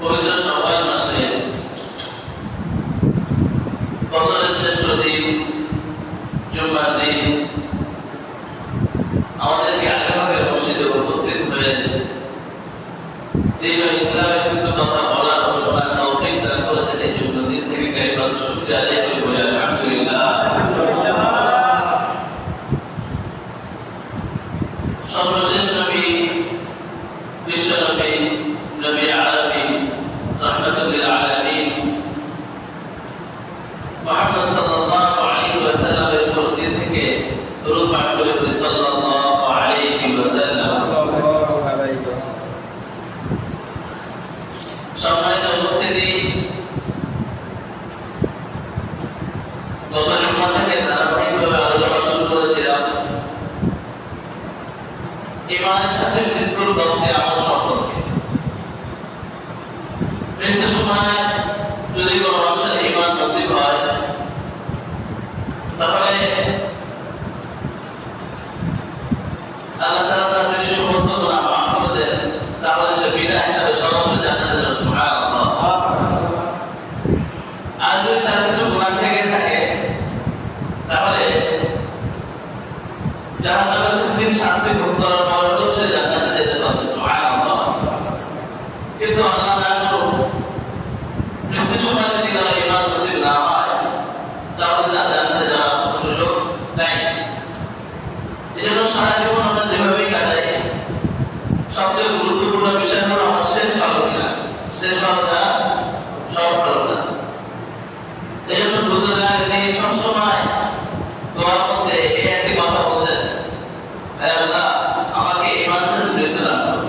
পবিত্র শাওয়াল মাসে বছরের শ্রেষ্ঠ দিন জুমার দিন আমাদেরকে আগেভাগে মসজিদে উপস্থিত হয়ে দিন ও ইসলামের কিছু কথা বলার ও শোনার তৌফিক দান করেছেন। এই জন্য দিন থেকে কালিমাত শুকরিয়া আদায় করে বলি আলহামদুলিল্লাহ। সর্বশেষ নবী বিশ্ব নবী নবী আরবি রাহমাতুল লিল আলামিন মুহাম্মদ সাল্লাল্লাহু আলাইহি ওয়াসাল্লামের উপর দিন থেকে দরুদ পাঠ করে বলি সাল্লাল্লাহু আলাইহি ওয়াসাল্লাম। সম্মানিত উপস্থিতি, গত জুমা থেকে ধারাবাহিকভাবে আলোচনা শুরু করেছিলাম ইমানের সাথে মৃত্যুর 10টি আমল সম্পর্কে। মৃত্যুর সময় যদি কোনো মানুষের ইমান নসিব হয় তাহলে আল্লাহ তাআলা তার যদি সমস্ত গুনাহ মাফ করে দেন তাহলে সে বিনা হিসাবে সরাসরি জান্নাতে যাবে। সুবহানাল্লাহ। আর যদি তার কিছু গুনাহ থেকে থাকে তাহলে জাহান্নামের কিছুদিন শাস্তি ভোগ করার পরেও সে জান্নাতে যেতে পারবে। সুবহানাল্লাহ। কিন্তু আল্লাহ না করুন মৃত্যুর সময় যদি কারো ইমান নসিব না হয় তাহলে তার জান্নাতে যাওয়ার কোনো সুযোগ নাই। এই জন্য সারা জীবন আমরা যেভাবেই কাটাই সবচেয়ে গুরুত্বপূর্ণ বিষয় হলো আমার শেষ ভালো কিনা। শেষ ভালো না, সব ভালো না। এই জন্য বুঝলেন তিনি সবসময় দোয়ার মধ্যে এই একটি কথা বলতেন, হে আল্লাহ আমাকে ইমানের সাথে মৃত্যু দান করো।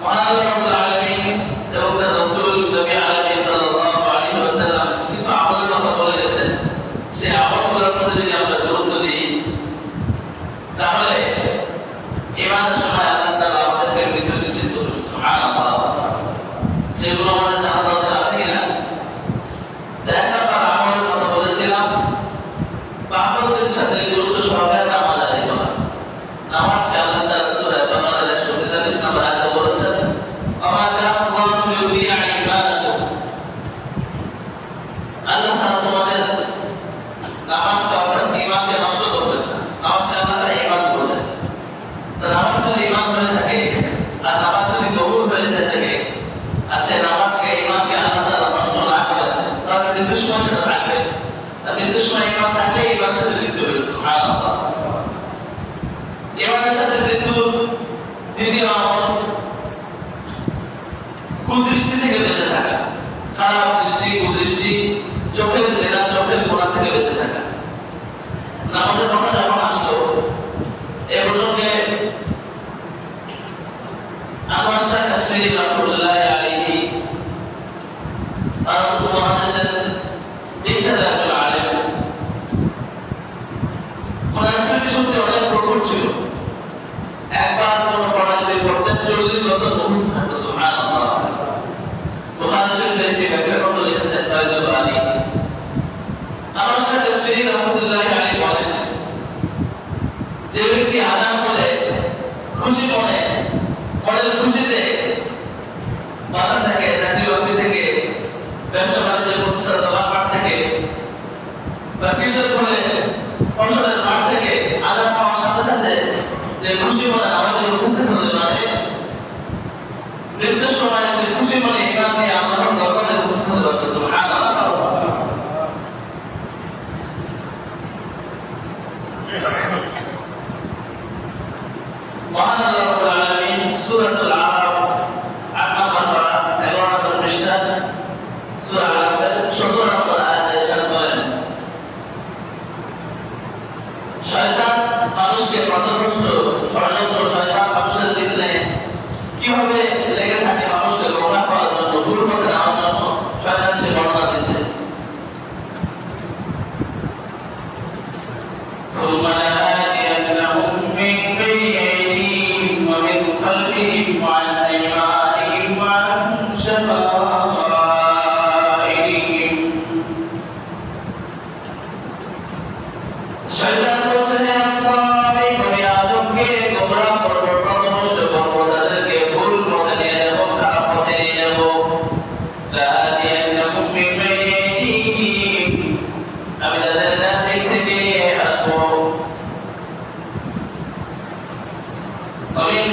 মহান আল্লাহ রাব্বুল আলামিন এবং তার রাসূল নবী আরবি সাল্লাল্লাহু আলাইহি ওয়াসাল্লাম কিছু আমলের কথা বলে গেছেন। সেই আমলগুলোর মধ্যে যদি আমরা গুরুত্ব দিই তাহলে ইমানের সময় আল্লাহ তাআলা আমাদেরকে মৃত্যু নিশ্চিত করবেন। সুবহানাল্লাহ। সেগুলো আমাদের জানা দরকার আছে কিনা? এক নাম্বার আমলের কথা বলেছিলাম বাহ্যের সাথে গুরুত্ব সহকারে নামাজ আদায় করা। নামাজকে আল্লাহ তাআলা সূরা বাকারার 143 নম্বর আয়াতে বলেছেন, ওয়া কানা আল্লাহু লিইউযিআ ইবাদাতাহু। আল্লাহ তাআলা তোমাদের নামাজকে অর্থাৎ ঈমানকে নষ্ট করবেন না। নামাজকে আল্লাহ তাআলা ঈমান বলেন। তো নামাজ যদি ঈমান হয়ে থাকে আর নামাজ যদি কবুল হয়ে থাকে আর সেই নামাজকে ঈমানকে আল্লাহ তাআলা নষ্ট না করেন তাহলে নির্দিষ্ট সময় সেটা থাকবে। আর নির্দিষ্ট সময় ঈমান থাকলে ঈমানের সাথে মৃত্যু হবে। সুবহানাল্লাহ। ঈমানের সাথে মৃত্যুর দ্বিতীয় আমল কুদৃষ্টি থেকে বেঁচে থাকা। খারাপ দৃষ্টি, কুদৃষ্টি, চোখের জেনা, চোখের গোনা থেকে বেঁচে থাকা। নামাজের কথা যখন আসলো এই প্রসঙ্গে আনোয়ার শাহ কাশ্মীরি রাহমাতুল্লাহি আলাইহি আরব মহাদেশের বিখ্যাত একজন আলেম। ওনার স্মৃতিশক্তি অনেক প্রখর ছিল। একবার কোন পড়া যদি পড়তেন 40 বছর মুখস্থ থাকতো। সুবহানাল্লাহ। বুখারী শরীফের একটি ব্যাখ্যা গ্রন্থ লিখেছেন ফয়জুল বারী। আনোয়ার শাহ কাশ্মীরি রাহমাতুল্লাহি আলাইহি বলেন, যে ব্যক্তি আযান বলে খুশি মনের খুশিতে বাসা থেকে, চাকরি বাকরি থেকে, ব্যবসা বাণিজ্যের প্রতিষ্ঠান দোকানপাট থেকে বা কৃষক বলে ফসলের মাঠ থেকে আযান পাওয়ার সাথে সাথে যে খুশি মনে নামাজে উপস্থিত হতে পারে, মৃত্যুর সময় সে খুশি মনে ঈমান নিয়ে আল্লাহর দরবারে উপস্থিত হতে পারবে। সুবহানাল্লাহ। মহান আল্লাহ রাব্বুল আলামিন সূরাতুল আরাফ ৮ নম্বর পারা ১১ নম্বর পৃষ্ঠা সূরা আরাফের ১৭ নম্বর আয়াতে ইরশাদ করেন, শয়তান মানুষকে পথভ্রষ্ট, ষড়যন্ত্র শয়তান মানুষের পিছনে কিভাবে লেগে থাকে মানুষকে গোমরাহ করার জন্য, ভুল পথে নেওয়ার জন্য শয়তান সে বর্ণনা দিচ্ছে। শয়তান বলছে, হে আল্লাহ, এই বনি আদমকে গোমরাহ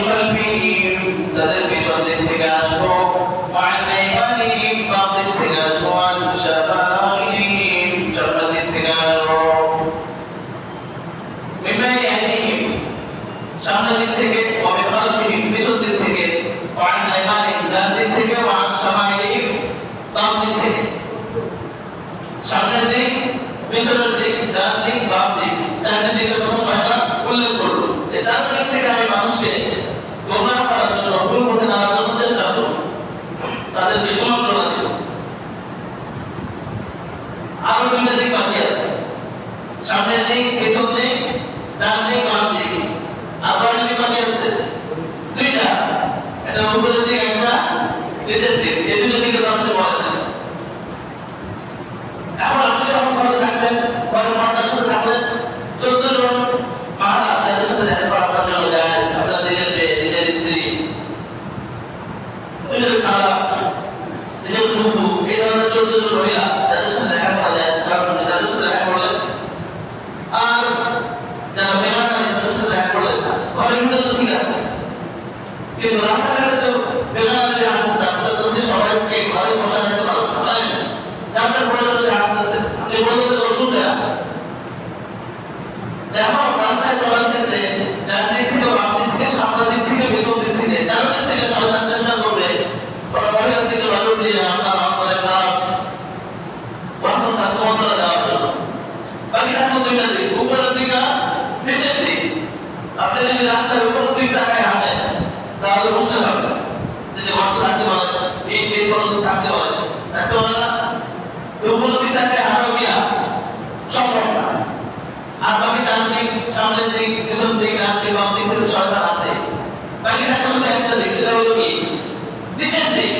خلفهم তাদের পিছন দিক থেকে আসবো وعن أيمانهم বাম দিক থেকে আসবো وعن شمائلهم সামনের দিক থেকে আসবো من بين أيديهم সামনের দিক থেকে ومن خلفهم পিছন দিক থেকে وعن أيمانهم ডান দিক থেকে وعن شمائلهم বাম দিক থেকে সামনের দিক পিছনের দিক ডান দিক বাম দিক চারটি দিকের কোনো শয়তান উল্লেখ করলো এই চার দিক থেকে আমি মানুষকে গোমরাহ করার জন্য ভুল পথে নেওয়ার জন্য চেষ্টা করব তাদেরকে কুমন্ত্রণা দেব আরো দুইটা দিক বাকি আছে সামনের দিক পিছন দিক ডান দিক বাম দিক আর কয়টা দিক বাকি আছে দুইটা এটা উপরের দিক একটা নিচের দিক এই দুটো দিকে মানুষে বলে না এখন আপনি যখন ঘরে থাকবেন ঘরে মাতার সাথে থাকবেন 14 জন মারা আপনাদের সাথে দেখা করা আপনার জন্য যায় আপনার নিজের মেয়ে নিজের স্ত্রী নিজের খালা নিজের বন্ধু এই ধরনের 14 জন মহিলা তাদের সাথে দেখা করা যায় তাদের সাথে দেখা করলেন আর যারা বেগানা তাদের সাথে দেখা করলেন ঘরের ভিতরে তো ঠিক আছে কিন্তু রাস্তাঘাটে তো বেগানাদের হাঁটতেছে আপনাদের যদি সবাইকে ঘরে বসা যেতে পারো পারেন আপনার প্রয়োজন সে হাঁটতেছে আপনি বললেন যে অসুবিধা দেখো রাস্তায় চলার ক্ষেত্রে ডান দিক থেকে বাম দিক থেকে সামনের দিক থেকে পিছন দিক থেকে চারদিক থেকে শয়তান চেষ্টা করবে কোনো মহিলার দিকে নজর দিয়ে আপনার অন্তরে খারাপ ওয়াসওয়াসা কুমন্ত্রণা দেওয়ার জন্য বাকি থাকলো দুইটা দিক উপরের দিক আর নিচের দিক আপনি যদি রাস্তার উপরের দিক তাকায় হাঁটেন তাহলে বুঝতে পারবেন যে গর্ত থাকতে পারে এই কোনো থাকতে পারে থাকতে পারে না উপরের দিক তাকায় হাঁটো কিনা সম্ভব না আর বাকি চারদিক সামনের দিক পিছন দিক ডান দিক বাম দিক থেকে শয়তান আছে বাকি থাকলো শুধু একটা দিক সেটা হলো কি নিচের দিক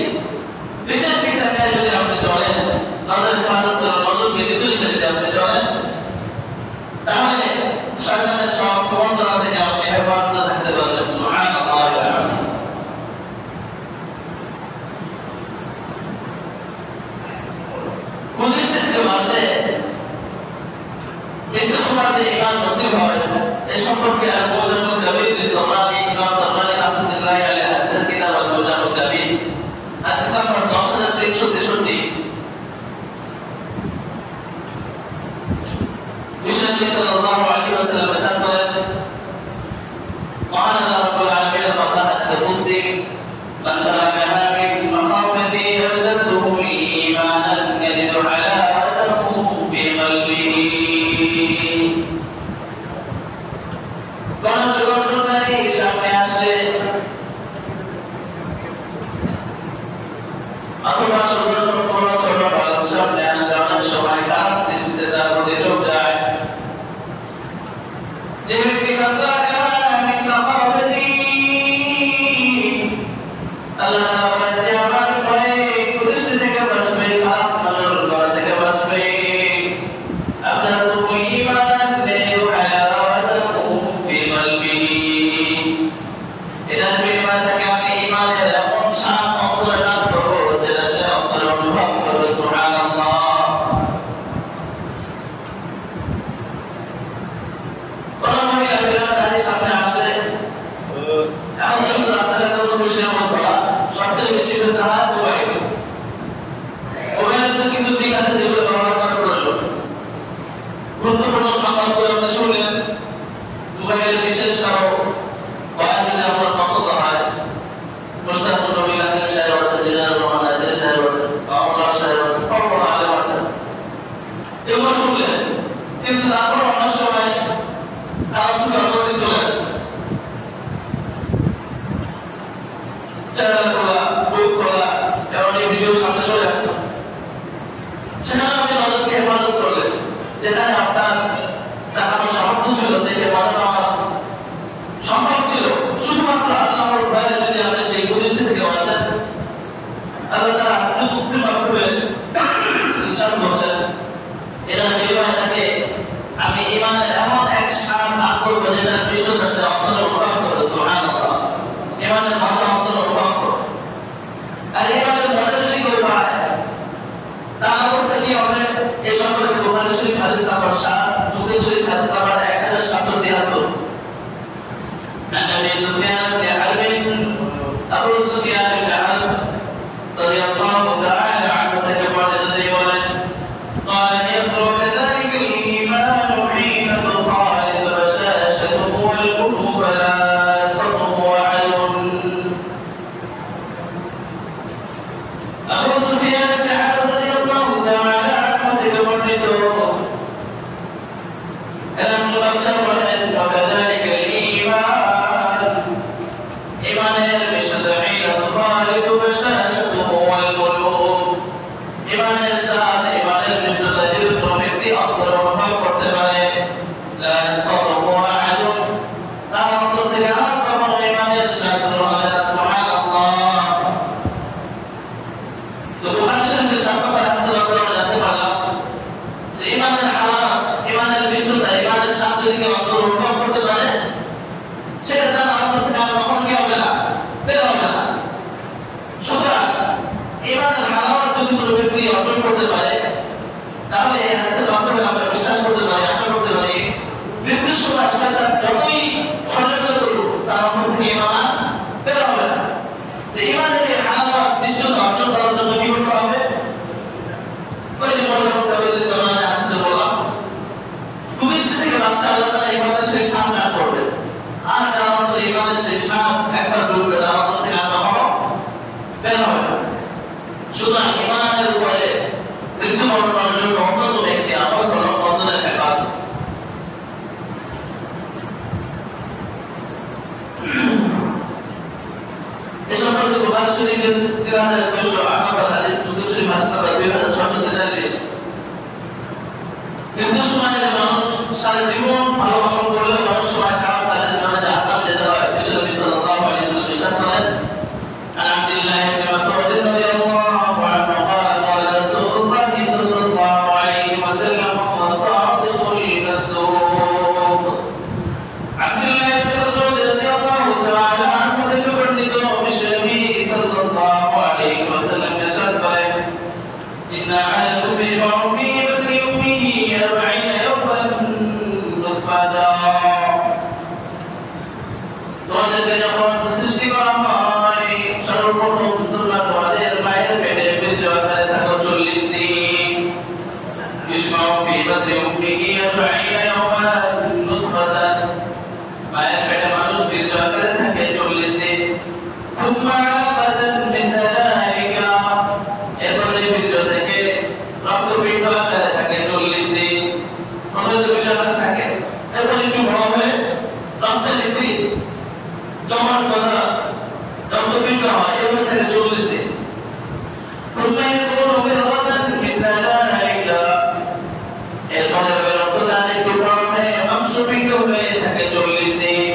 নিচের দিক তাকায় যদি আপনি চলেন নজর হেফাজত করে নজর বেঁধে চলে যদি আপনি চলেন তাহলে শয়তানের সব কুমন্ত্রণা থেকে আপনি হেফাজতে থাকতে পারবেন সুবহানাল্লাহ ওয়া বিহামদিহি প্রতিষ্ঠিত মাসে কিন্তু সমাজে ইমান নসিব হয় এই সম্পর্কে আল মুজামুল কবির লিতবারি ইমাম তাবরানী রাহমাতুল্লাহি আলাইহি হাদিস কিতাব আল মুজামুল কবির হাদিস নাম্বার 10363 বিশ্বনবী সাল্লাল্লাহু আলাইহি ওয়াসাল্লাম ইরশাদ করেন قال رب العالمين قد حدث قدسي من تركها من مخافته أبدته إيمانا يجد حلاوته في قلبه কোন সুদর্শনকারী সামনে আসলে অথবা সুদর্শন কোন ছোট বালক সামনে আসলে অনেক সময় খারাপ দৃষ্টিতে তার প্রতি চোখ যায় যে ব্যক্তি আল্লাহ তাআলা যে আমার ভয়ে কুদৃষ্টি থেকে বাঁচবে খারাপ নজর করা থেকে বাঁচবে আবদাতু ঈমান বিহি হায়াওয়াতাহু ফি কলবিহি এটার বিনিময়ে তাকে আমি ঈমানের এমন শান অন্তরে দান করবো যেটা সে অন্তরে অনুভব করবে সুবহানাল্লাহ কোন মহিলা বেলাদারি সামনে আসলে এমন কিছু রাস্তাঘাটের মধ্যে সে আমার বলা সবচেয়ে বেশি তারা মোবাইলের তো কিছু দিক আছে যেগুলো ব্যবহার করা প্রয়োজন গুরুত্বপূর্ণ সংবাদগুলো আপনি শুনলেন মোবাইলের বিশেষ কারো বয়ান যদি আপনার পছন্দ হয় মুশতাকুর নবী কাসেম সাহেব আছেন জিলানুর রহমান নাজির সাহেব আছেন মামুনুল্লাহ সাহেব আছেন বড় বড় আলেম আছেন এগুলো শুনলেন কিন্তু তারপর অনেক সময় খারাপ চিন্তা চলে আসে চ্যানেল খোলা বুক খোলা এবং এই ভিডিও সামনে চলে আসতেছে সেখানে আপনি নজরকে হেফাজত করলেন যেখানে আপনার তাকানোর সামর্থ্য ছিল দেখে মজা নেওয়ার সম্ভব ছিল শুধুমাত্র আল্লাহর ভয়ে যদি আপনি সেই পরিস্থিতি থেকে বাঁচেন আল্লাহ তাআলা যুক্তির মাধ্যমে ইরশাদ করছেন এটা বিনিময়ে থাকে আমি ঈমানের এমন এক শান দান করবো যেটার পৃষ্ঠতা সে অন্তরে অনুভব করবে সুবহানাল্লাহ ঈমানের মজা অন্তরে অনুভব করবে আর ঈমানের মজা যদি কেউ পায় তার অবস্থা কি হবে এই সম্পর্কে বুখারী শরীফ হাদিস নাম্বার 7 মুসলিম শরীফ হাদিস নাম্বার 1777 عن ابي سفيان بن অনুভব করতে পারে, সেটা তার অন্তর থেকে আর কখনো কি হবে না, বের হবে না। সুতরাং ঈমানের হালাওয়াত যদি কোনো ব্যক্তি অর্জন করতে পারে, তাহলে এই হাদিসের মাধ্যমে আমরা বিশ্বাস করতে পারি, আশা করতে পারি মৃত্যুর সময় শয়তান যতই ষড়যন্ত্র করুক তার অন্তর থেকে ঈমান বের হবে না। তো ঈমানের এই হালাওয়াত নিশ্চয়ই অর্জন করার জন্য কি করতে হবে? ওই যে মনে করতে হবে যে তোমার হাদিসে বললাম 20 থেকে 22টা আল্লাহ তাআলা ঈমানের সেই শান দান করবে। আর যার অন্তরে ঈমানের সেই শান একবার ঢুকবে, তার অন্তর থেকে আর কখনো বের হবে না। সুতরাং ঈমানের উপরে মৃত্যুবরণ করার জন্য অন্যতম একটি আমল হলো নজরের হেফাজত। এ সম্পর্কে বুখারী শরীফের 3208 নম্বর হাদিস, মুসলিম শরীফ হাদিস নম্বর 2643। মৃত্যুর সময় যে মানুষ সারা জীবন ভালো আমল করলেও অনেক সময় খারাপ কাজের কারণে জাহান্নামে যেতে হয়। বিশ্বনবী সাল্লাল্লাহু আলাইহি ওয়াসাল্লাম ইরশাদ করেন, আন আব্দুল্লাহ ইবনে মাসউদ রাদিয়াল্লাহু আনহু قال قال رسول الله صلى الله عليه وسلم هو الصادق المصدوق। আব্দুল্লাহ ইবনে মাসউদ রাদিয়াল্লাহু তাআলা আনহু থেকে বর্ণিত, বিশ্বনবী সাল্লাল্লাহু আলাইহি ওয়াসাল্লাম ইরশাদ করেন, ইন্না আহাদাকুম ইয়াজমa'u ফি বাতনি উম্মিহি 40 ইয়াওমান নুতফাতা। তোমাদেরকে যখন সৃষ্টি করা হয়, সর্বপ্রথম তোমরা তোমাদের মায়ের পেটে বীর্য আকারে থাকো 40 দিন। ইয়াজমা'ু ফি বাতনি উম্মিহি 40 ইয়াওমান নুতফাতা, মায়ের পেটে মানুষ বীর্য আকারে থাকে 40 দিন। থুম্মা আলাকাতান মিসলা যালিকা, এরপরে বীর্য থেকে রক্তপিণ্ড আকারে থাকে 40 দিন। প্রথমে তো বীর্য আকারে থাকে, এরপরে একটু বড় হয়ে রক্তের একটি জমাট বাঁধা রক্তপিণ্ড হয়, এভাবে থাকে 40 দিন। থুম্মা ইয়াকুনু বিদগাতান মিসলা যালিকা, এরপরে রক্তদান একটু বড় হয়ে মাংসপিণ্ড হয়ে থাকে 40 দিন।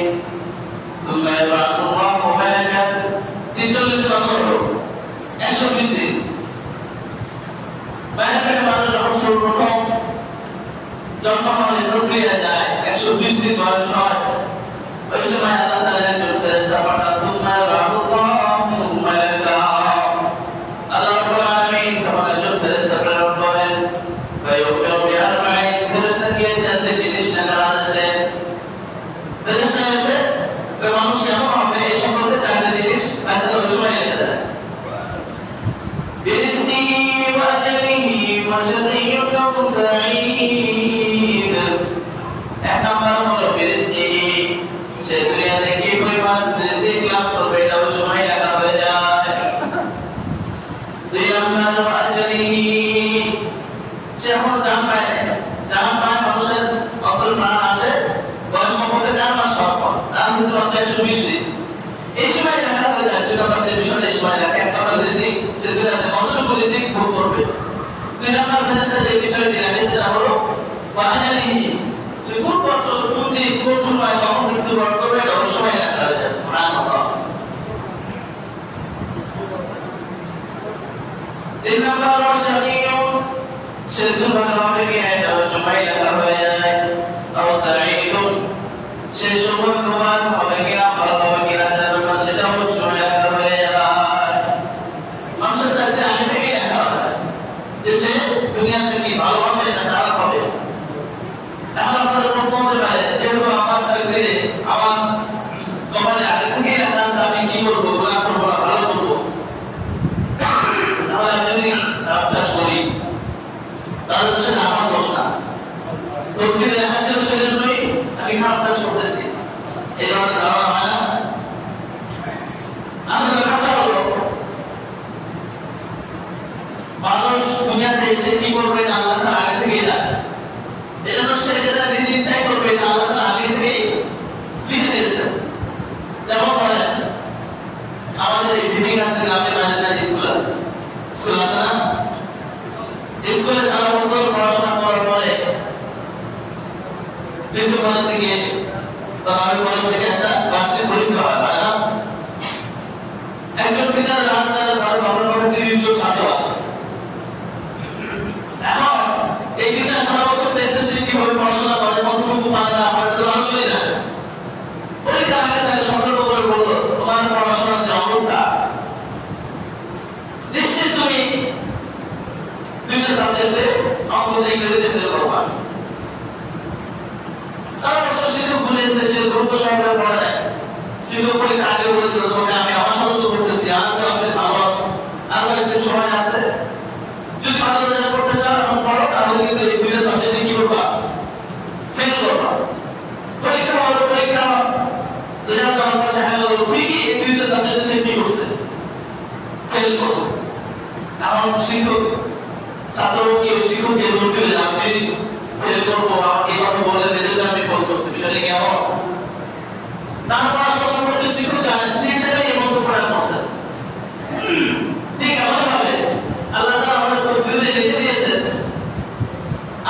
থুম্মা ইয়াবআথুল্লাহু মালাকান, 43 বছর হলো 120 দিন। মায়ের পেটে মানুষ যখন সর্বপ্রথম জন্ম হওয়ার প্রক্রিয়া যায়, 120 দিন বয়স হয়, ওই সময় আল্লাহ তাআলা একজন ফেরেশতা পাঠান। থুম্মা ইয়াবআথুল্লাহু মালাকা, আল্লাহ রাব্বুল আলামিন তখন একজন ফেরেশতা প্রেরণ করেন। ফায়ুমিরু বিআরবাইন, ফেরেশতাকে 4টি জিনিস দেখার আদেশ দেন। ফেরেশতা এসে ওই মানুষ কেমন হবে এই সম্পর্কে 4টি জিনিস ফয়সালা ওই সময় লিখে দেন। বিরিজকিহি ওয়া আজলিহি ওয়া শাকিয়্যুন আও সাঈদ। এক নাম্বার হলো বিরিজকিহি, সে দুনিয়াতে কি পরিমাণ রিজিক লাভ করবে এটা ওই সময় লেখা হয়ে যায়। 2 নাম্বার ওয়া আজলিহি, সে এখন জান পায় না, জান পায় মানুষের অন্তর প্রাণ আসে বয়স সম্পর্কে 4 মাস হওয়ার পর, তার কিছু মাত্র 120 দিন। এই সময় লেখা হয়ে যায় 2 নম্বর যে বিষয়টা এই সময় লেখা। 1 নম্বর রিজিক, সে দুনিয়াতে কতটুকু রিজিক ভোগ করবে। 2 নম্বর ফেরেশতা যে বিষয়টি লেখে সেটা হলো ওয়া আজলিহি, সে কোন বছর কোন দিন কোন সময় কখন মৃত্যুবরণ করবে এটা ওই সময় লেখা হয়ে যায়। সুবহানাল্লাহ। 3 নম্বর ওয়া শাকিয়্যুন, সে দুর্ভাগ্য হবে কিনা এটা ওই সময় লেখা হয়ে যায়। আও সাঈদুন, সে সৌভাগ্যবান হবে কিনা ভালো হবে কিনা 4 নম্বর সেটাও ওই সময় লেখা হয়ে যায়। মানুষের তাতে আগে থেকেই লেখা হয় যে সে দুনিয়াতে কি ভালো হবে না খারাপ হবে। এখন আপনাদের প্রশ্ন হতে পারে, যেহেতু আমার তাকদীরে আমার কপালে আগে থেকেই লেখা আছে আমি কি করবো, গুনাহ করবো না ভালো করবো, তাহলে আমি যদি খারাপ কাজ করি তাহলে তো সেটা আমার দোষ না। তকদীরে লেখা ছিল সেজন্যই আমি খারাপ কাজ করতেছি, এই ধরনের ধারণা হয় না। আসলে ব্যাপারটা হলো মানুষ দুনিয়াতে এসে কি করবে এটা আল্লাহ তাআলা আগে থেকেই জানে। এজন্য সে যেটা নিজে ইচ্ছাই করবে এটা আল্লাহ তাআলা আগে থেকেই লিখে দিয়েছেন। যেমন বলেন আমাদের এই বিবিঘাট গ্রামে বাইরে স্কুল আছে, স্কুল আছে না? স্কুলে সারা বছর পড়াশোনা করার পরে ডিসেম্বরের দিকে বা নভেম্বরের দিকে একটা বার্ষিক পরীক্ষা হয়, তাই না? একজন টিচার রান্নার ধর নভেম্বরে 30 জন ছাত্র আছে। এখন এই টিচার সারা বছর এসএসসি কিভাবে পড়াশোনা করে কতটুকু পারে না পারে তো ভালো করে জানে। সাবজেক্টে অঙ্কতে ইংরেজিতে ফেল করবা। সারা বছর শিক্ষক ভুলেছে, সে গুরুত্ব সহকারে পড়া নেয়। শিক্ষক পরীক্ষা আগে বলেছিল তোমাকে আমি আমার সাথে তো করতেছি, আর তো আপনি ভালো আরো একদিন সময় আছে, যদি ভালো রেজাল্ট করতে চাও এখন পড়ো, তাহলে কিন্তু এই দুইটা সাবজেক্টে কি করবা, ফেল করবা। পরীক্ষা হলো, পরীক্ষা রেজাল্ট দেওয়ার পর দেখা গেল ঠিকই এই দুইটা সাবজেক্টে সে কি করছে, ফেল করছে। এখন শিক্ষক ছাত্রকে শিক্ষককে দোষ দিলে আপনি ফেল করবো, আমাকে এই কথা বলে দিলে যে আমি ফেল করছি, বিষয়টা কেমন? তার পড়াশোনা সম্পর্কে শিক্ষক জানেন, সেই হিসেবে এই মন্তব্য করছেন। ঠিক এমন ভাবে আল্লাহ তাআলা আমাদের তকদীরে লিখে দিয়েছেন,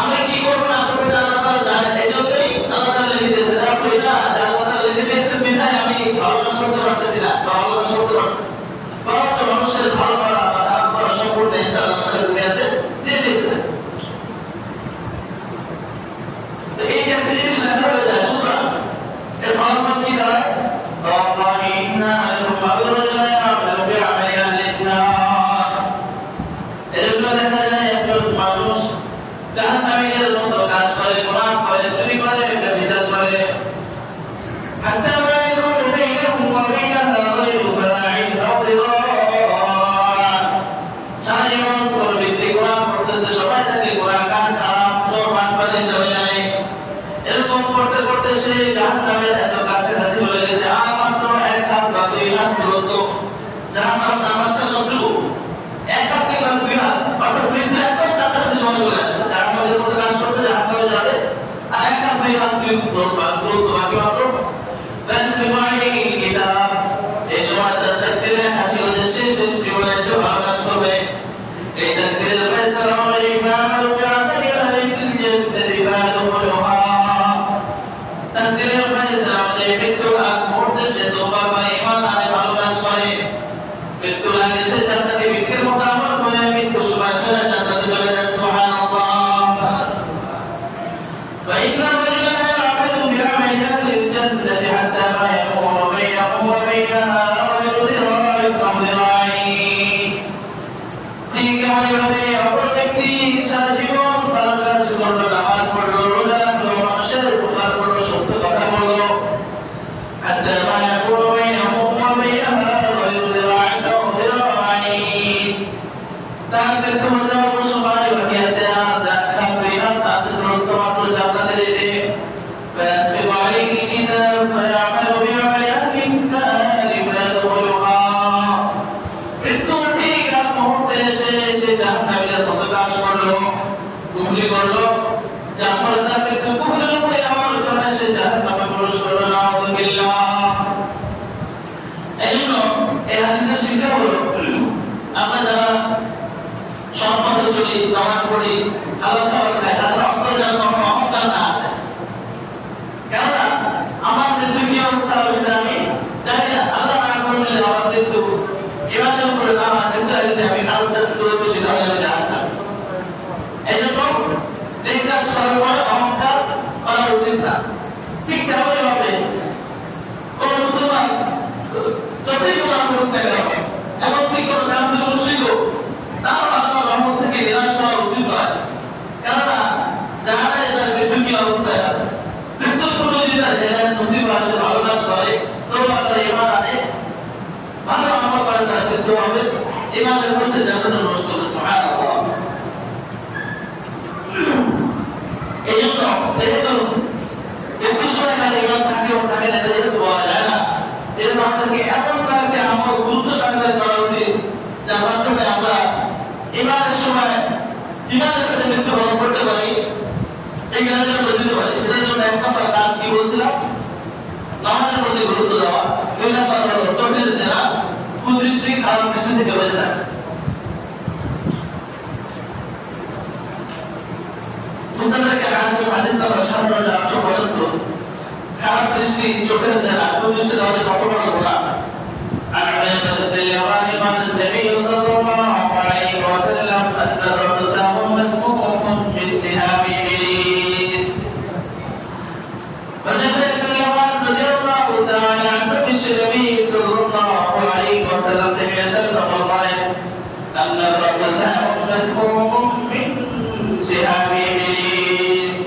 আমরা কি করবো না করবো এটা আল্লাহ তাআলা জানেন। এই জন্যই আল্লাহ তাআলা লিখে দিয়েছেন। আর তো এটা আল্লাহ তাআলা লিখে দিয়েছেন বিধায় আমি ভালো কাজ করতে পারতেছি না, ভালো কাজ করতে পারতেছি, বরঞ্চ মানুষের ভালো করা বা খারাপ করা সম্পূর্ণ আল্লাহ তাআলা দুনিয়াতে দিয়ে দিয়েছেন। তো এই যে একটা জিনিস লেখা হয়ে যায়, সুতরাং এর ফলাফল কি দাঁড়ায়? والله إن أحدكم معذور لا يعمل بعمل أهل النار। এজন্য দেখা যায় একজন মানুষ জাহান্নামীদের মতো কাজ করে, গুনাহ করে, চুরি করে, ব্যভিচার করে, حتى ما يكون بينه وبينها غير باع أو ذراع। সারা জীবন কোনো ব্যক্তি গুনাহ করতেছে, সবাই তাকে গুনাহগার, খারাপ, চোর, বাটপার হিসেবে জানে। এরকম করতে করতে সে জাহান্নামের এত কাছাকাছি চলে গেছে, আর মাত্র এক হাত বা দুই হাত দূরত্ব জাহান্নাম নামাজের যতটুকু, এক হাত কিংবা দুই হাত, অর্থাৎ মৃত্যুর একদম কাছাকাছি সময় চলে আসছে। জাহান্নামের মতো কাজ করছে, জাহান্নামে যাবে, আর এক হাত দুই হাত দূরত্ব বাকি মাত্র কিতাব। এই সময় তার তাকদীরে লেখা ছিল যে সে শেষ জীবনে সে ভালো কাজ করবে। এই তাকদীরের ফয়সালা অনুযায়ী আমালু বিআমালি আহলিল জান্নাতি ফায়াদখুলুহা। তাকদীরের ফয়সালা অনুযায়ী মৃত্যুর আগ মুহূর্তে সে তওবা করে, ঈমান আনে, ভালো কাজ করে, মৃত্যুর আগে সে জান্নাতি ব্যক্তির মতো আমল করে, মৃত্যুর সময় সে জান্নাতে চলে যায়। সুবহানাল্লাহ। فإن الرجل لا يعمل بعمل أهل الجنة حتى ما يكون بينه وبينها غير ذراع أو ذراعين। ঠিক এমনইভাবে অপর ব্যক্তি সারা জীবন ভালো কাজ করলো, নামাজ পড়লো, রোজা রাখলো, মানুষের উপকার করলো, সত্য কথা বললো, حتى ما يكون بينه وبينها غير ذراع أو ذراعين। তার মৃত্যু হতে অল্প সময় বাকি আছে, আর দেখা দুই হাত আছে দূরত্ব মাত্র জান্নাতে যেতে। فيسبق عليه الكتاب فيعمل بعمل أهل النار فيدخلها। মৃত্যু ঠিক আগ মুহূর্তে এসে সে জাহান্নামীদের মতো কাজ করলো, কুফরি করলো, যার ফলে তার মৃত্যু কুফরের উপরে হওয়ার কারণে সে জাহান্নামে প্রবেশ করলো। নাউযুবিল্লাহ। এইজন্য এই হাদিসের শিক্ষা হলো, আমরা যারা সম্পদ চলি, নামাজ পড়ি, আল্লাহ খাবার খাই, তাদের অন্তরে যেন কখনো অহংকার না আসে। কেননা আমার মৃত্যু কি অবস্থা হবে সেটা আমি জানি না। আল্লাহ না করলে আমার মৃত্যু ইমানের উপরে না, আমার মৃত্যু আসলে আমি কারোর সাথে তুলে বসি, তাহলে আমি জাহান্নাম। এই জন্য এই কাজ করার পরে অহংকার করা উচিত না। ঠিক তেমনই হবে কোন মুসলমান যতই গুনাহ করুক না কেন, এমনকি কোন কাফির মুশরিক হোক, তার আল্লাহর রহমত থেকে নিরাশ হওয়া উচিত নয়। কেননা জাহান্নামে তার মৃত্যু কি অবস্থায় আছে, মৃত্যুর পূর্বে যদি তার হেদায়েত নসিব আসে, ভালো কাজ করে, তওবা করে, ঈমান আনে, ভালো আমল করে, তার মৃত্যু হবে, ঈমানের উপর সে জান্নাতে প্রবেশ করবে। সুবহানাল্লাহ। এই জন্য যেহেতু মৃত্যুর সময় তার ঈমান থাকে ও থাকে না, যেহেতু বলা যায় না, এজন্য আমাদেরকে এমন কয়েকটি আমল গুরুত্ব সহকারে করা উচিত, যার মাধ্যমে আমরা ঈমানের সময় ঈমানের সাথে মৃত্যুবরণ করতে পারি, এই জ্ঞানটা আমরা দিতে পারি। সেটার জন্য এক নম্বর কাজ কি বলছিলাম, নামাজের প্রতি গুরুত্ব দেওয়া। দুই নম্বর হলো চোখের জেনা, কুদৃষ্টি, খারাপ দৃষ্টি থেকে বেঁচে থাকা। মুস্তাদরাকে হাদিস নাম্বার 5875। খারাপ দৃষ্টি, চোখের জেনা, কুদৃষ্টি দেওয়া কত বড় গুনাহ। عن عبادة بن اليمان قال النبي صلى الله عليه وسلم النظر سهم مسموم من سهام إبليس. وزيد بن اليمان رضي الله تعالى عنه النبي صلى الله عليه وسلم النظر سهم مسموم من সিহামি ইবলিস।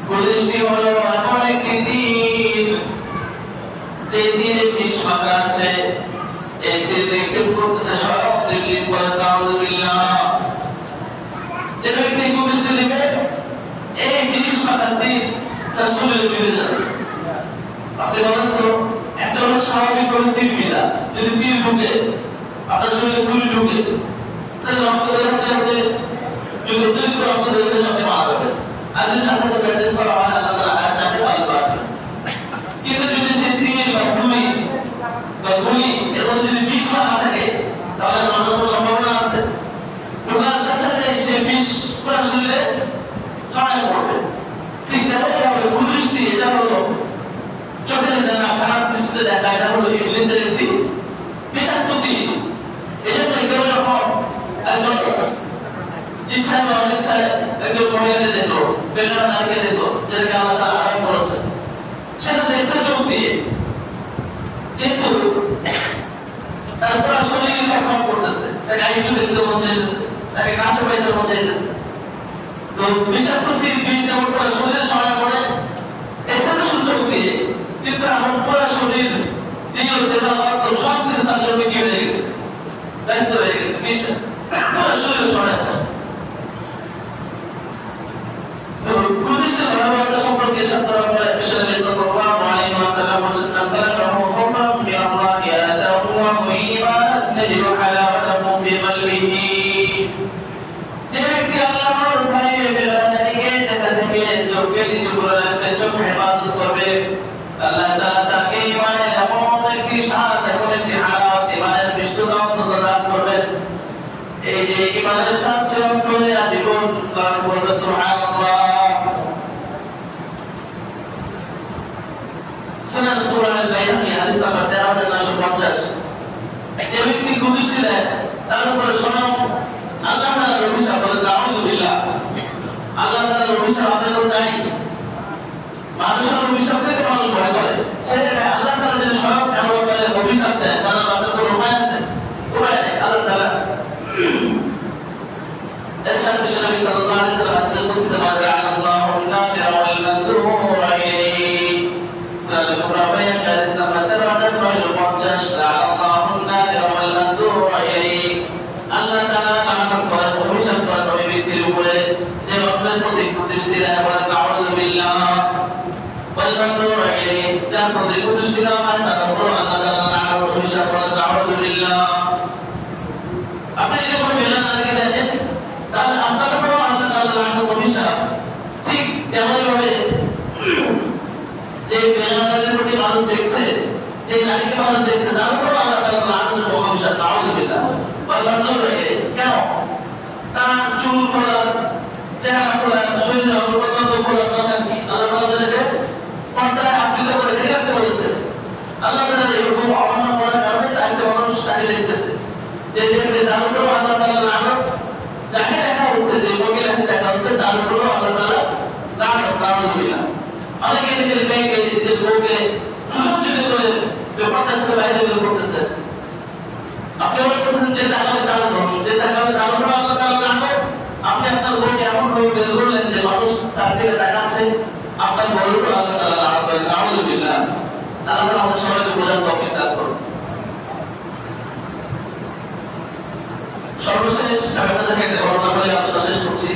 কুদৃষ্টি হলো এমন একটি তীর, যে তীরে বিষ মাখা আছে। এই তীর নিক্ষেপ করতেছে স্বয়ং ইবলিস। বলেন নাউযুবিল্লাহ। যে ব্যক্তি কুদৃষ্টি দিবে, এই বিষ মাখা তীর তার শরীরে মিলে যাবে। আপনি বলেন তো, একটা হলো স্বাভাবিক ভাবে তীর মিলা, যদি তীর ঢুকে আপনার শরীরে ছুরি ঢুকে, তাহলে রক্ত বের হতে হতে যদি অতিরিক্ত রক্ত বের হতে আপনি মারা যাবেন। আর যদি সাথে সাথে ব্যান্ডেজ করা হয়, আল্লাহ তাআলা হায়াত রাখে, তাহলে বাঁচবেন। কিন্তু যদি সে তীর বা ছুরি বা গুলি এর মধ্যে যদি বিষ মাখা থাকে, তাহলে বাঁচানোর সম্ভাবনা আছে। ঢোকার সাথে সাথে সে বিষ পুরো শরীরে ছড়ায় পড়বে। ঠিক তেমনই কুদৃষ্টি, এটা হলো চোখের জানা, খারাপ দৃষ্টিতে দেখা, এটা হলো ইবলিসের একটি বিষাক্ত তীর। এই জন্য কেউ যখন একজন ইচ্ছায় বা অনিচ্ছায় একজন মহিলাকে দেখলো, বেকার নারীকে দেখলো, যেটাকে আল্লাহ তাআলা হারাম করেছে, সেটা দেখছে চোখ দিয়ে, কিন্তু তারপর আসলে সক্ষম করতেছে, তাকে আইটু দেখতে মন চাইতেছে, তাকে কাছে পাইতে মন চাইতেছে। তো বিষাক্ত তীর বিষ যেমন পুরো শরীরে ছড়ায় পড়ে, এছাড়া চোখ দিয়ে, কিন্তু এখন পুরো শরীর দিয়ে সব কিছু তার জন্য কি হয়ে গেছে, ব্যস্ত হয়ে গেছে, বিষ পুরো শরীরে ছড়ায় পড়ছে। কুদৃষ্টির ভয়াবহতা সম্পর্কে ইরশাদ করার পরে বিশ্বনবী সাল্লাল্লাহু আলাইহি ওয়াসাল্লাম বলেছেন, মান তারাকাহু খাওফান মিন আল্লাহি আতাহু আল্লাহু ঈমানান ইয়াজিদু হালাওয়াতাহু ফি কলবিহি। যে ব্যক্তি আল্লাহর ভয়ে বেগানাকে দেখা থেকে চোখকে নিচু করে রাখবে, চোখ হেফাজত করবে, আল্লাহ তাআলা তাকে ঈমানের এমন একটি স্বাদ, এমন একটি হালাওয়াত, ঈমানের মিষ্টতা অন্তত দান করবেন। এই যে ঈমানের স্বাদ সে অন্তরে আজীবন লাভ করবে। সুবহানাল্লাহ। সুনান কুরআন বাইহাকি হাদিস নাম্বার 13950। যে ব্যক্তি কুদৃষ্টি দেয়, তার উপরে স্বয়ং আল্লাহ তাআলার অভিশাপ। বলেন নাউযুবিল্লাহ। আল্লাহ তাআলার অভিশাপ আপনাকে চাই। মানুষের অভিশাপ থেকে মানুষ ভয় করে, সেই জায়গায় আল্লাহ তাআলা যদি স্বয়ং এমন করে অভিশাপ দেয়, তাহলে বাঁচার কোনো উপায় আছে? উপায় নেই। আল্লাহ তাআলা এরশাদ বিশ্বনবী সাল্লাল্লাহু আলাইহি ওয়াসাল্লাম হাদিসে কুদসিতে বলেন, আল্লাহু নাযিরা ওয়াল মানদুরা ইলাইহি। সূরা কুরআন বায়ান হাদিস নাম্বার 13950। আল্লাহু নাযিরা ওয়াল মানদুরা ইলাইহি। আল্লাহ তাআলা লানত করেন, অভিশাপ করেন ওই ব্যক্তির উপরে যে অন্যের প্রতি কুদৃষ্টি দেয়। বলেন নাউযুবিল্লাহ। ওয়াল মানদুরা ইলাইহি, যার প্রতি কুদৃষ্টি দেওয়া হয় তার উপর আল্লাহ তাআলা লানত, অভিশাপ করেন। নাউযুবিল্লাহ। আপনি যদি কোনো বেগানাকে দেখেন, তাহলে আপনার উপরও আল্লাহ তাআলা লানত, অভিশাপ। ঠিক যেমনভাবে যে বেগানাদের প্রতি মানুষ দেখছে, যে নারীকে মানুষ দেখছে, তার উপরও আল্লাহ তাআলা লানত এবং অভিশাপ। নাউযুবিল্লাহ। কেন? তার চুল খোলা, চেহারা খোলা, শরীরের অঙ্গপ্রত্যঙ্গ খোলা দরকার কি? আল্লাহ তাআলা তাদেরকে পর্দায় আবৃত করে ঢেকে রাখতে বলেছেন। আল্লাহ তাআলা এরকম অমান্য করার কারণে একটা মানুষ তাকে দেখতেছে, যে দেখবে তার উপরও আল্লাহ তাআলা লানত। যাকে দেখা হচ্ছে, যে মহিলাকে দেখা হচ্ছে, তার উপরও আল্লাহ তাআলা লানত। নাউযুবিল্লাহ। অনেকে নিজের মেয়েকে, নিজের বউকে সুসজ্জিত করে ব্যাপারটার সাথে বাইরে বের করতেছে। আপনি মনে করতেছেন যে তাকাবে তার দোষ, যে তাকাবে তার উপর আল্লাহ তাআলা লানত। আপনি আপনার বউকে এমন ভাবে বের করলেন যে মানুষ তার দিকে তাকাচ্ছে, আপনার বউর উপর আল্লাহ তাআলা লানত করেন। নাউযুবিল্লাহ। আল্লাহ তাআলা আমাদের সবাইকে বোঝার তৌফিক দান করুন। সর্বশেষ আমি আপনাদেরকে একটা ঘটনা বলে আলোচনা শেষ করছি।